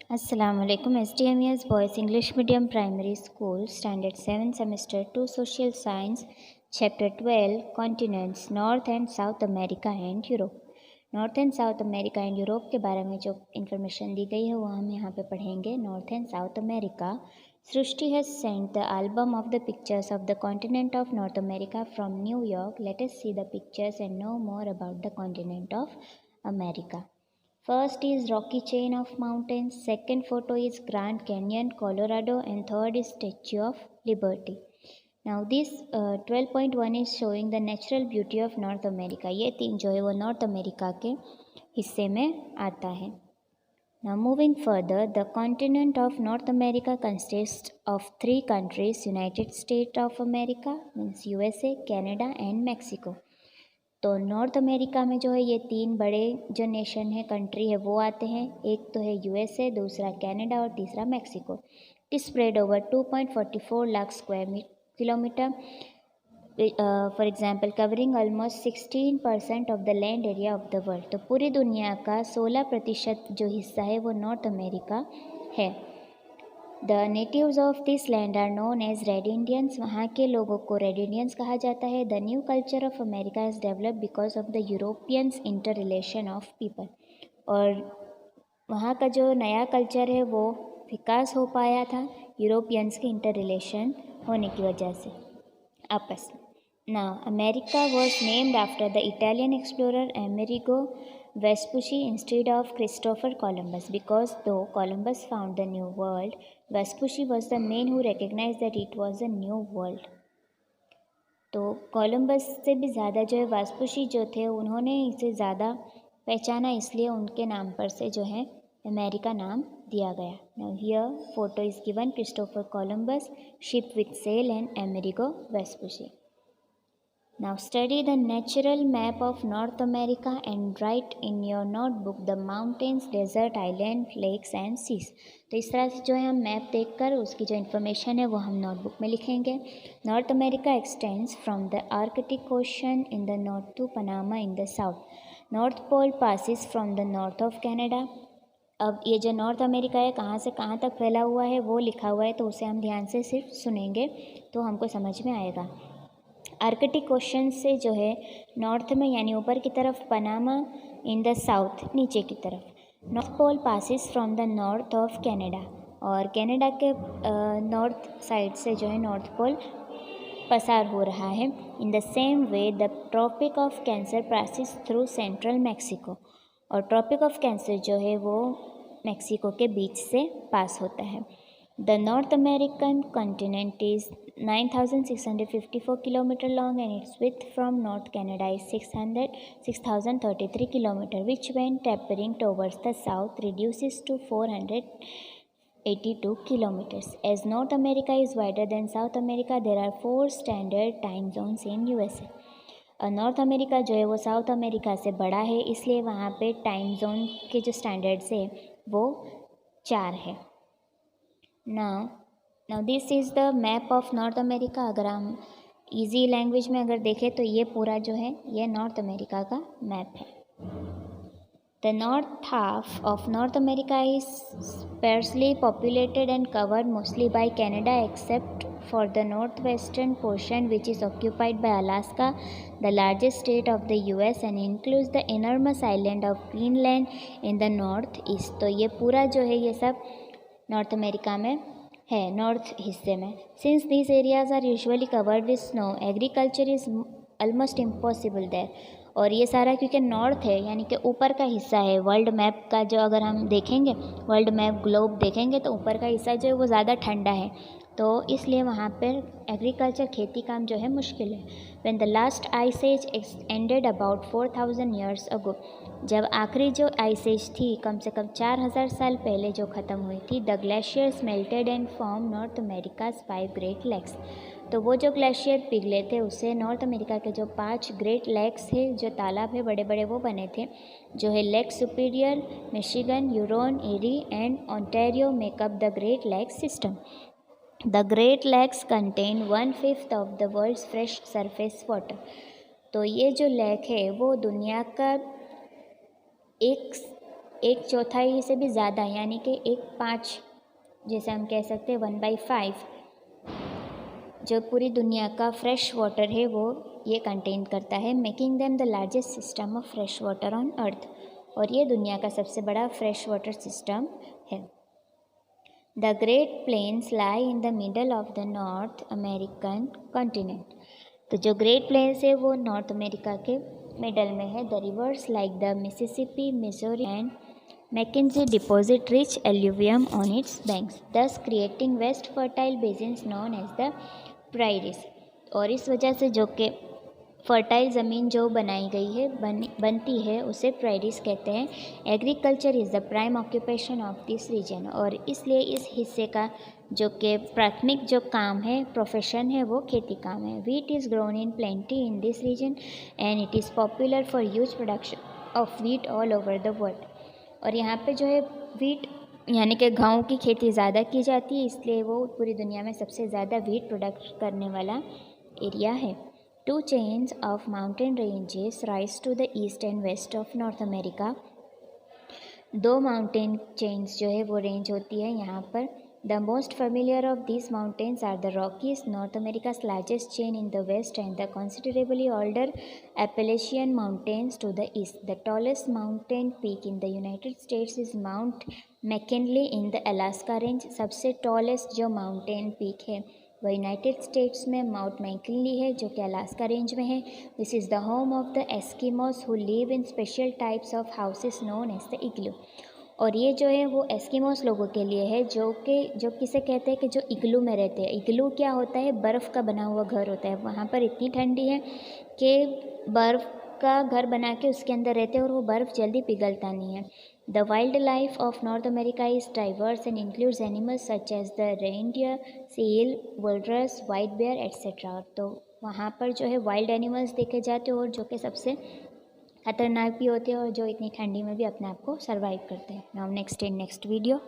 Assalamualaikum. STMES Boys English Medium Primary School Standard 7 Semester 2 Social Science Chapter 12 Continents North and South America and Europe. North and south America and Europe के बारे में जो information दी गई है वो हम यहाँ पे पढ़ेंगे. North and south America. Srishti has sent the album of the pictures of the continent of north America from New York. Let us see the pictures and know more about the continent of America. First is Rocky Chain of Mountains, second photo is Grand Canyon, Colorado, and third is Statue of Liberty. Now this 12.1 is showing the natural beauty of North America. ये तीन जो है वो North America के हिस्से में आता है. Now moving further, the continent of North America consists of three countries, United States of America means USA, Canada and Mexico. तो नॉर्थ अमेरिका में जो है ये तीन बड़े जो नेशन है कंट्री है वो आते हैं. एक तो है यूएसए, दूसरा कनाडा और तीसरा Mexico. It spread over 2.44 lakh square kilometre for example covering almost 16% of the land area of the world. तो पूरी दुनिया का 16% जो हिस्सा है वो नॉर्थ अमेरिका है. The natives of this land are known as red Indians. वहाँ के लोगों को रेड इंडियंस कहा जाता है. The new culture of America is develop because of the Europeans inter relation of people. और वहाँ का जो नया कल्चर है वो विकास हो पाया था यूरोपियंस के इंटर रिलेशन होने की वजह से आपस में. Now, America was named after the Italian explorer Amerigo Vespucci instead of Christopher Columbus because though Columbus found the New World, Vespucci was the man who recognized that it was a new world. तो Columbus से भी ज़्यादा जो है वेस्पुशी जो थे उन्होंने इसे ज़्यादा पहचाना, इसलिए उनके नाम पर से जो है अमेरिका नाम दिया गया. Now here photo is given Christopher Columbus, ship with sail and Amerigo Vespucci. Now study the natural map of North America and write in your notebook the mountains, desert, island, lakes and seas. तो इस तरह से जो है हम map देखकर उसकी जो इन्फॉर्मेशन है वो हम नोटबुक में लिखेंगे. North America extends from the Arctic Ocean in the north to Panama in the south. North Pole passes from the north of Canada. अब ये जो नॉर्थ अमेरिका है कहाँ से कहाँ तक फैला हुआ है वो लिखा हुआ है, तो उसे हम ध्यान से सिर्फ सुनेंगे तो हमको समझ में आएगा. आर्कटिक ओशन से जो है नॉर्थ में यानी ऊपर की तरफ, पनामा इन द साउथ नीचे की तरफ. North Pole passes from the north of Canada. और कनाडा के नॉर्थ साइड से जो है नॉर्थ पोल पसार हो रहा है. In the same way the Tropic of Cancer passes through central Mexico. और ट्रॉपिक ऑफ कैंसर जो है वो मैक्सिको के बीच से पास होता है. The North American continent is 9,654 km long and its width from North Canada is 6,033 km, which when tapering towards the south reduces to 482 km. As North America is wider than South America, there are 4 standard time zones in USA. North America जो है वो south America से बड़ा है, इसलिए वहाँ पे time zone के जो स्टैंडर्ड्स है वो 4 है. Now this is the map of North America. अगर हम easy लैंग्वेज में अगर देखें तो ये पूरा जो है ये नॉर्थ अमेरिका का मैप है. The north half of North America is sparsely populated and covered mostly by Canada except for the northwestern portion which is occupied by Alaska, the largest state of the US, and includes the enormous island of Greenland in the northeast. तो ये पूरा जो है ये सब north America में है, north हिस्से में. Since this areas are usually covered with snow, agriculture is almost impossible there. और ये सारा क्योंकि नॉर्थ है यानी कि ऊपर का हिस्सा है. वर्ल्ड मैप का जो अगर हम देखेंगे, वर्ल्ड मैप ग्लोब देखेंगे तो ऊपर का हिस्सा जो है वो ज़्यादा ठंडा है, तो इसलिए वहाँ पर एग्रीकल्चर खेती काम जो है मुश्किल है. When the last ice age ended about 4,000 years ago. जब आखिरी जो आइस एज थी कम से कम 4,000 साल पहले जो ख़त्म हुई थी, the glaciers melted and form North America's 5 Great Lakes. तो वो जो ग्लेशियर पिघले थे उससे नॉर्थ अमेरिका के जो 5 ग्रेट लेक्स है, जो तालाब है बड़े बड़े, वो बने थे, जो है lake Superior, Michigan, Huron, Erie and Ontario make up the great lake system. The Great Lakes contain 1/5 of the world's fresh surface water. तो ये जो लेक है वो दुनिया का एक चौथाई से भी ज़्यादा, यानी कि एक पाँच, जैसे हम कह सकते हैं 1/5 जो पूरी दुनिया का फ्रेश वाटर है वो ये कंटेन करता है, making them the largest system of fresh water on Earth. और ये दुनिया का सबसे बड़ा फ्रेश वाटर सिस्टम है। The Great Plains lie in the middle of the North American continent. तो जो ग्रेट प्लेन्स है वो नॉर्थ अमेरिका के मिडल में है। The rivers like the Mississippi, Missouri and Mackenzie deposit rich alluvium on its banks, thus creating vast fertile basins known as the prairies. और इस वजह से जो कि फर्टाइल ज़मीन जो बनाई गई है बनती है उसे प्रायरीज कहते हैं। Agriculture is the prime occupation of this region. और इसलिए इस हिस्से का जो कि प्राथमिक जो काम है, प्रोफेशन है, वो खेती काम है। Wheat is grown in plenty in this region and it is popular for huge production of wheat all over the world. और यहाँ पे जो है व्हीट यानी कि गेहूँ की खेती ज़्यादा की जाती है, इसलिए वो पूरी दुनिया में सबसे ज़्यादा व्हीट प्रोडक्ट करने वाला एरिया है। Two chains of mountain ranges rise to the east and west of North America. दो माउंटेन चेन्स जो है वो रेंज होती है यहाँ पर। The most familiar of these mountains are the Rockies, North America's largest chain in the west, and the considerably older Appalachian Mountains to the east. The tallest mountain peak in the United States is Mount McKinley in the Alaska Range. सबसे tallest जो mountain peak है वह United States में Mount McKinley है जो कि Alaska range में है। This is the home of the Eskimos who live in special types of houses known as the igloo. और ये जो है वो एस्किमोस लोगों के लिए है जो किसे कहते हैं कि जो इग्लू में रहते हैं। इग्लू क्या होता है? बर्फ़ का बना हुआ घर होता है। वहाँ पर इतनी ठंडी है कि बर्फ़ का घर बना के उसके अंदर रहते हैं और वो बर्फ़ जल्दी पिघलता नहीं है। The wildlife of North America is diverse and includes animals such as the reindeer, seal, walrus, white bear, etc. तो वहाँ पर जो है वाइल्ड एनिमल्स देखे जाते हैं और जो कि सबसे खतरनाक भी होते हैं और जो इतनी ठंडी में भी अपने आप को सर्वाइव करते हैं। Now next in next video.